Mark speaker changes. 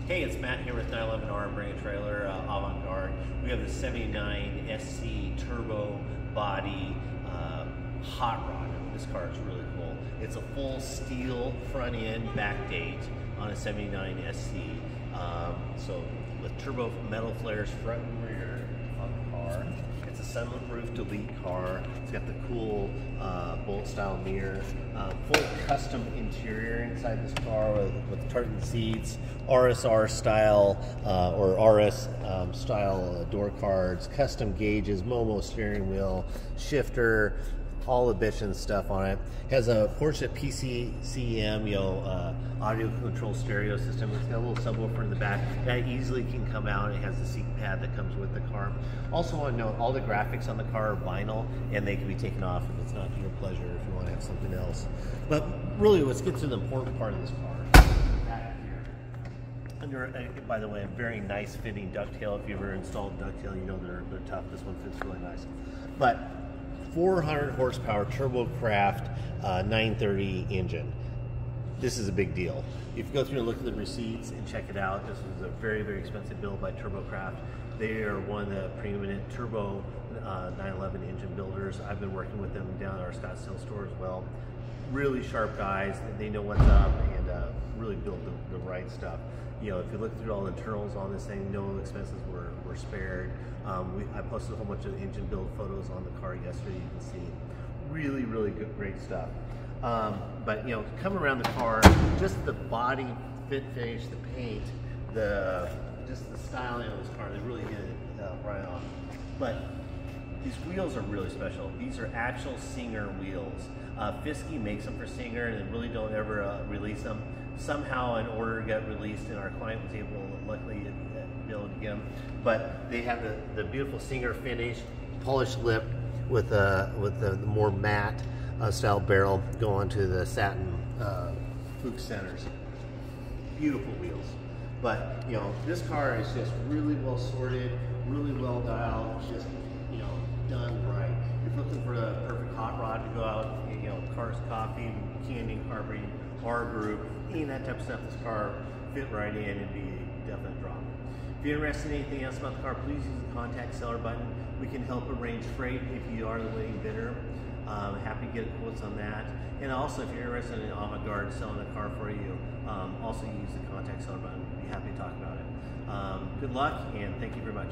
Speaker 1: Hey, it's Matt here with 911R Bring a Trailer, Avant-Garde. We have the 79SC turbo body hot rod. This car is really cool. It's a full steel front end backdate on a 79SC. So with turbo metal flares front and rear on the car. It's a sunroof delete car. It's got the cool bolt style mirror. Full custom interior inside this car with tartan seats, RSR-style or RS-style door cards, custom gauges, MOMO steering wheel, shifter, all the bitchin' stuff on it. Has a Porsche PCM, audio control stereo system. It's got a little subwoofer in the back that easily can come out. It has the seat pad that comes with the car. Also want to note all the graphics on the car are vinyl and they can be taken off if it's not to your pleasure, if you want to have something else. But really, let's get to the important part of this car. Back here. Under, by the way, a very nice fitting ducktail. If you've ever installed ducktail, you know they're tough. This one fits really nice. But 400 horsepower Turbo Kraft 930 engine. This is a big deal. If you go through and look at the receipts and check it out, this was a very, very expensive build by Turbo Kraft. They are one of the preeminent turbo 911 engine builders. I've been working with them down at our Scottsdale store as well. Really sharp guys. They know what's up and really build the right stuff. You know, if you look through all the internals on this thing, no expenses were spared. I posted a whole bunch of engine build photos on the car yesterday. You can see really, really good, great stuff. But you know, come around the car, just the body fit finish, the paint, just the styling of this car, they really hit it right on. But these wheels are really special. These are actual Singer wheels. Fikse makes them for Singer and they really don't ever release them. Somehow an order got released and our client was able, luckily, to be able to get them. But they have the beautiful Singer finish, polished lip with the more matte style barrel going to the satin Fikse centers. Beautiful wheels. But you know, this car is just really well sorted, really well dialed, just done right. If you're looking for the perfect hot rod to go out, cars, coffee, candy, carbureting, R group, any of that type of stuff, this car fit right in and be a definite drop. If you're interested in anything else about the car, please use the contact seller button. We can help arrange freight if you are the winning bidder. Happy to get quotes on that. And also, if you're interested in Avant-Garde selling a car for you, also use the contact seller button. We'd be happy to talk about it. Good luck, and thank you very much.